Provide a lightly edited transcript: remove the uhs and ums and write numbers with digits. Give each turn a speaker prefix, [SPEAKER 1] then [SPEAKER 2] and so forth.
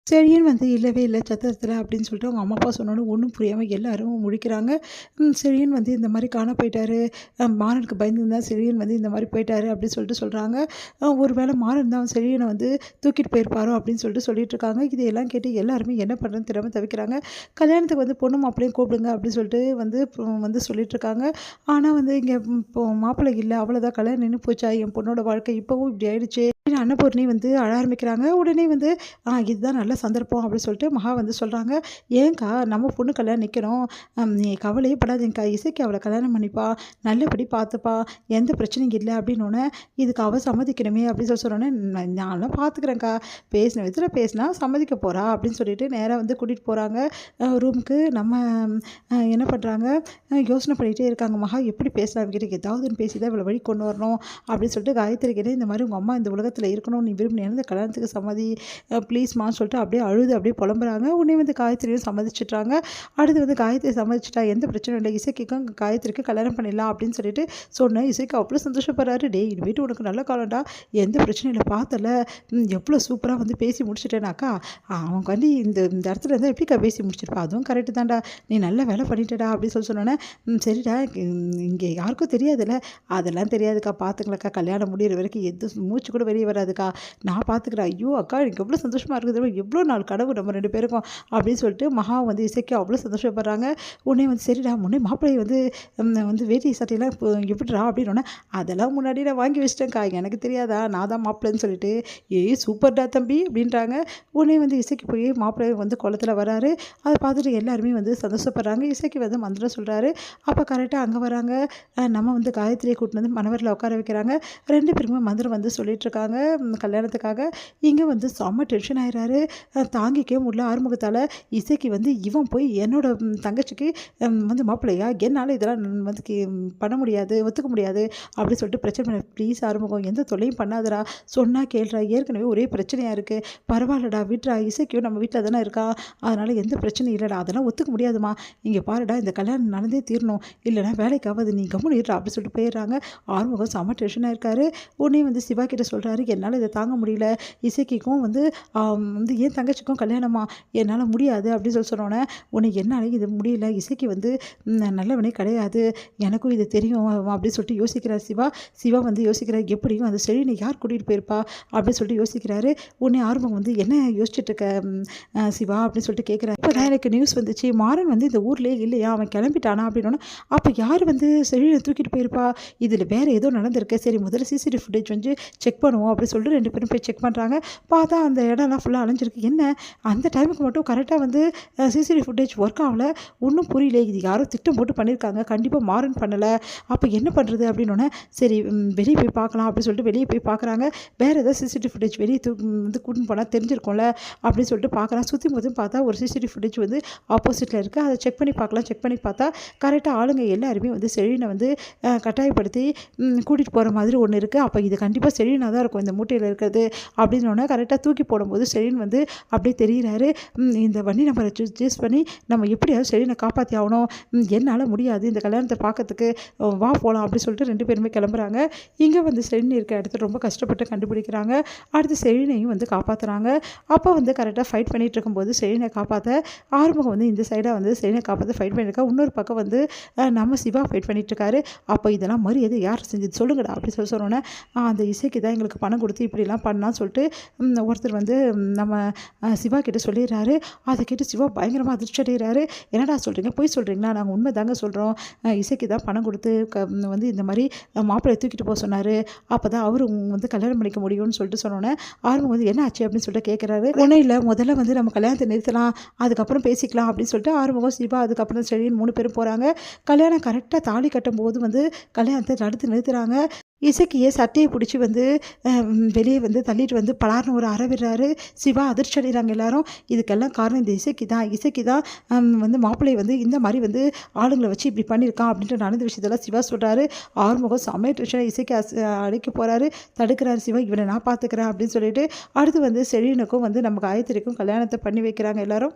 [SPEAKER 1] செழியன் வந்து இல்லவே இல்லை சத்திரத்தில் அப்படின்னு சொல்லிட்டு அவங்க அம்மா அப்பா சொன்னோன்னே ஒன்றும் புரியாமல் எல்லாரும் முழிக்கிறாங்க. செழியன் வந்து இந்த மாதிரி காண போயிட்டாரு, மாறனுக்கு பயந்து தான் செழியன் வந்து இந்த மாதிரி போயிட்டாரு அப்படின்னு சொல்லிட்டு சொல்கிறாங்க. ஒரு வேளை மாறன் தான் செழியனை வந்து தூக்கிட்டு போயிருப்பாரோ அப்படின்னு சொல்லிட்டு சொல்லிட்டு இருக்காங்க. இதையெல்லாம் கேட்டு எல்லாருமே என்ன பண்ணுறதுன்னு தெரியாமல் தவிக்கிறாங்க. கல்யாணத்துக்கு வந்து பொண்ணு மாப்பிள்ளையும் கூப்பிடுங்க அப்படின்னு சொல்லிட்டு வந்து சொல்லிட்டு இருக்காங்க. ஆனால் வந்து இங்கே இப்போ மாப்பிள்ளை இல்லை, அவ்வளோதான், கல்யாணம் நின்று போச்சா, என் பொண்ணோட வாழ்க்கை இப்போவும் இப்படி ஆயிடுச்சு. அன்னபூர்ணி வந்து அழ ஆரம்பிக்கிறாங்க. உடனே வந்து இதுதான் நல்ல சந்தர்ப்பம் அப்படின்னு சொல்லிட்டு மகா வந்து சொல்கிறாங்க. ஏன்க்கா நம்ம பொண்ணு கல்யாணம் நிற்கிறோம், நீ கவலையே படாதீங்கக்கா, இசைக்கு அவளை கல்யாணம் பண்ணிப்பா, நல்லபடி பார்த்துப்பா, எந்த பிரச்சனையும் இல்லை அப்படின்னோடனே இதுக்கு அவள் சம்மதிக்கணுமே அப்படின்னு சொன்னோன்னே நான்லாம் பார்த்துக்கிறேன்க்கா, பேசின விதத்தில் பேசினா சம்மதிக்க போகிறா அப்படின்னு சொல்லிட்டு நேராக வந்து கூட்டிகிட்டு போகிறாங்க ரூமுக்கு. நம்ம என்ன பண்ணுறாங்க, யோசனை பண்ணிகிட்டே இருக்காங்க. மகா எப்படி பேசலாம் கிட்ட ஏதாவதுன்னு பேசி தான் இவ்வளோ வழி கொண்டு வரணும் அப்படின்னு சொல்லிட்டு காயத்ரி கிட்டே இந்த மாதிரி உங்கள் அம்மா இந்த உலகத்தில் இருக்கணும், நீ விரும்பினேன், இந்த கல்யாணத்துக்கு சம்மதி ப்ளீஸ்மான்னு சொல்லிட்டு அப்படியே அழுது அப்படியே புலம்புறாங்க. உடனே வந்து காயத்ரியும் சம்மதிச்சிட்றாங்க. அடுத்து வந்து காயத்ரி சம்மதிச்சிட்டா, எந்த பிரச்சனையும் இல்லை, இசைக்கும் காயத்ரிக்கு கல்யாணம் பண்ணிடலாம் அப்படின்னு சொல்லிட்டு சொன்னேன். இசைக்கு அவ்வளோ சந்தோஷப்படுறாரு. டேய் இது வீட்டு உனக்கு நல்ல காலம்டா, எந்த பிரச்சனையும் இல்லை, பார்த்தல எவ்வளோ சூப்பராக வந்து பேசி முடிச்சுட்டேனாக்கா, அவங்க வந்து இந்த இந்த இடத்துல இருந்தால் எப்படிக்கா பேசி முடிச்சிருப்பா, அதுவும் கரெக்டு தான்டா, நீ நல்ல வேலை பண்ணிட்டடா அப்படின்னு சொன்னோன்னே சரிடா, இங்கே யாருக்கும் தெரியாதுல்ல, அதெல்லாம் தெரியாதுக்கா, பார்த்துக்கலக்கா, கல்யாணம் முடிகிற வரைக்கும் எது மூச்சு கூட வெளியே வராதுக்கா, நான் பார்த்துக்கிறேன். ஐயோ அக்கா எனக்கு எவ்வளோ சந்தோஷமாக இருக்குது, எவ்வளோ நாள் கனவு நம்ம 2 பேருக்கும் அப்படின்னு சொல்லிட்டு மகா வந்து இசைக்கு அவ்வளோ சந்தோஷப்படுறாங்க. உடனே வந்து சரிடா, முன்னே மாப்பிள்ளை வந்து வேட்டி சட்டையெல்லாம் இப்போ எப்படிடா அப்படின்னோடனே அதெல்லாம் முன்னாடி நான் வாங்கி வச்சிட்டேன்க்கா, எனக்கு தெரியாதா, நான் தான் மாப்பிள்ளைன்னு சொல்லிட்டு, சூப்பர்டா தம்பி அப்படின்றாங்க. உடனே வந்து இசைக்கு போய் மாப்பிள்ளை வந்து குளத்தில் வராரு. அதை பார்த்துட்டு எல்லாருமே வந்து சந்தோஷப்படுறாங்க. இசைக்கு வந்து மந்திரம் சொல்கிறாரு. அப்போ கரெக்டாக அங்கே வராங்க. நம்ம வந்து காயத்ரியை கூட்டிட்டு வந்து மணவரில் உட்கார வைக்கிறாங்க. 2 பேருமே மந்திரம் வந்து சொல்லிகிட்ருக்காங்க கல்யாணத்துக்காக. இங்கே வந்து செம்ம டென்ஷன் ஆகிறாரு. தாங்கிக்கவே முடியல ஆறுமுகத்தால். இசைக்கு வந்து இவன் போய் என்னோட தங்கச்சிக்கு வந்து மாப்பிள்ளையா, என்னால் இதெல்லாம் வந்து பண்ண முடியாது, ஒத்துக்க முடியாது அப்படின்னு சொல்லிட்டு பிரச்சனை பண்ண. ப்ளீஸ் ஆறுமுகம், எந்த தொல்லையும் பண்ணாதடா, சொன்னால் கேள்றா, ஏற்கனவே ஒரே பிரச்சனையாக இருக்குது, பரவாயில்லடா விட்றா, இசைக்கும் நம்ம வீட்டில் தானே இருக்கா, அதனால் எந்த பிரச்சனையும் இல்லைடா, அதெல்லாம் ஒத்துக்க முடியாதுமா, இங்கே பாருடா, இந்த கல்யாணம் நடந்தே தீரணும், இல்லைனா வேலைக்கு ஆகாது, நீ கம்முன்னு இருடா அப்படின்னு சொல்லிட்டு போயிடுறாங்க. ஆறுமுகம் செம்ம டென்ஷனாக இருக்காரு. உடனே வந்து சிவா கிட்ட சொல்கிறாரு, என்னால் இதை தாங்க முடியல, இசைக்கும் வந்து என் தங்கச்சிக்கும் கல்யாணமா, என்னால் முடியாது அப்படின்னு சொன்னோன்னே, உனக்கு என்னால் இது முடியல, இசைக்கு வந்து நல்லவனே கிடையாது, எனக்கும் இது தெரியும் அப்படின்னு சொல்லிட்டு யோசிக்கிறார் சிவா. சிவா வந்து யோசிக்கிறார், எப்படியும் அந்த செழினை யார் கூட்டிகிட்டு போயிருப்பா அப்படின்னு சொல்லிட்டு யோசிக்கிறாரு. உடனே ஆர்வம் வந்து என்ன யோசிச்சுட்டு இருக்க சிவா அப்படின்னு சொல்லிட்டு கேட்குறாரு. இப்போ தான் எனக்கு நியூஸ் வந்துச்சு, மாறன் வந்து இந்த ஊர்லேயே இல்லையா, அவன் கிளம்பிட்டானா அப்படின்னா, அப்போ யார் வந்து செழினை தூக்கிட்டு போயிருப்பா, இதில் வேறு ஏதோ நடந்திருக்கு, சரி முதல்ல சிசிடிவி ஃபுட்டேஜ் வந்து செக் பண்ணுவோம் அப்படின்னு சொல்லிட்டு 2 பேரும் போய் செக் பண்ணுறாங்க. பார்த்தா அந்த இடம்லாம் ஃபுல்லாக அலைஞ்சிருக்கு. என்ன அந்த டைமுக்கு மட்டும் கரெக்டாக வந்து சிசிடிவி ஃபுட்டேஜ் ஒர்க் ஆகலை, ஒன்றும் புரியல, இது யாரோ திட்டம் போட்டு பண்ணியிருக்காங்க, கண்டிப்பாக மாறன் பண்ணலை, அப்போ என்ன பண்ணுறது அப்படின்னோடனே சரி வெளியே போய் பார்க்கலாம் அப்படின்னு சொல்லிட்டு வெளியே போய் பார்க்குறாங்க. வேறு ஏதாவது சிசிடிவி ஃபுட்டேஜ் வெளியே வந்து கூட்டின்னு போனால் தெரிஞ்சிருக்கும்ல அப்படின்னு சொல்லிட்டு பார்க்குறாங்க. சுற்றி முற்றும் பார்த்தா ஒரு சிசிடிவி ஃபுட்டேஜ் வந்து ஆப்போசிட்டில் இருக்குது. அதை செக் பண்ணி பார்க்கலாம். செக் பண்ணி பார்த்தா கரெக்டாக ஆளுங்க எல்லாருமே வந்து செழினை வந்து கட்டாயப்படுத்தி கூட்டிகிட்டு போகிற மாதிரி ஒன்று இருக்குது. அப்போ இது கண்டிப்பாக செழினாக தான் இருக்கும் இந்த மூட்டையில் இருக்கிறது அப்படின்னோடனே கரெக்டாக தூக்கி போடும்போது செழின் வந்து அப்படியே தெரிகிறாரு. இந்த வண்டி நம்பரை சூஸ் பண்ணி நம்ம எப்படியாவது செழினை காப்பாற்றி ஆகணும், என்னால் முடியாது இந்த கல்யாணத்தை பார்க்கறதுக்கு, வா போகலாம் அப்படின்னு சொல்லிட்டு 2 பேருமே கிளம்புறாங்க. இங்கே வந்து செழின் இருக்க இடத்துல ரொம்ப கஷ்டப்பட்டு கண்டுபிடிக்கிறாங்க. அடுத்து செழினையும் வந்து காப்பாற்றுறாங்க. அப்போ வந்து கரெக்டாக ஃபைட் பண்ணிகிட்டு இருக்கும்போது செழினை காப்பாற்ற ஆறுமுகம் வந்து இந்த சைடாக வந்து செழினை காப்பாற்ற ஃபைட் பண்ணியிருக்கா. இன்னொரு பக்கம் வந்து நம்ம சிவா ஃபைட் பண்ணிகிட்டு இருக்காரு. அப்போ இதெல்லாம் மரியாதை யார் செஞ்சது சொல்லுங்கடா அப்படி சொன்னோன்னே, அந்த இசைக்கு தான் எங்களுக்கு பணம் கொடுத்து இப்படிலாம் பண்ணான்னு சொல்லிட்டு ஒருத்தர் வந்து நம்ம சிவா கிட்ட சொல்லிடுறாரு. அதை கேட்டு சிவா பயங்கரமாக அதிர்ச்சி அடைகிறாரு. என்னடா சொல்கிறீங்க, போய் சொல்கிறீங்களா, நாங்கள் உண்மை தாங்க சொல்கிறோம், இசைக்கு தான் பணம் கொடுத்து வந்து இந்த மாதிரி மாப்பிள்ளை தூக்கிட்டு போக சொன்னார், அப்போ தான் அவர் வந்து கல்யாணம் பண்ணிக்க முடியும்னு சொல்லிட்டு சொன்னோன்னே ஆர்வம் வந்து என்ன ஆச்சு அப்படின்னு சொல்லிட்டு கேட்குறாரு. ஒன்றும் இல்லை, முதல்ல வந்து நம்ம கல்யாணத்தை நிறுத்தலாம், அதுக்கப்புறம் பேசிக்கலாம் அப்படின்னு சொல்லிட்டு ஆறுமுகம் சிவா அதுக்கப்புறம் செழியன் 3 பேரும் போகிறாங்க. கல்யாணம் கரெக்டாக தாலி கட்டும் போது வந்து கல்யாணத்தை தடுத்து நிறுத்துகிறாங்க. இசைக்கியே சட்டையை பிடிச்சி வந்து வெளியே வந்து தள்ளிட்டு வந்து பலார்னு ஒரு அற விடுறாரு. சிவா அதிர்ச்சி அடைகிறாங்க எல்லாரும். இதுக்கெல்லாம் காரணம் இந்த இசைக்கு தான் வந்து மாப்பிள்ளை வந்து இந்த மாதிரி வந்து ஆளுங்களை வச்சு இப்படி பண்ணியிருக்கான் அப்படின்ற நடந்த விஷயத்தெல்லாம் சிவா சொல்கிறாரு. ஆறுமுகம் சமையல் டென்ஷனை இசைக்கு அழைக்க போகிறாரு. தடுக்கிறாரு சிவா, இவனை நான் பார்த்துக்கிறேன் அப்படின்னு சொல்லிட்டு அடுத்து வந்து செழியனுக்கும் வந்து நம்ம காயத்ரிக்கும் கல்யாணத்தை பண்ணி வைக்கிறாங்க எல்லாரும்.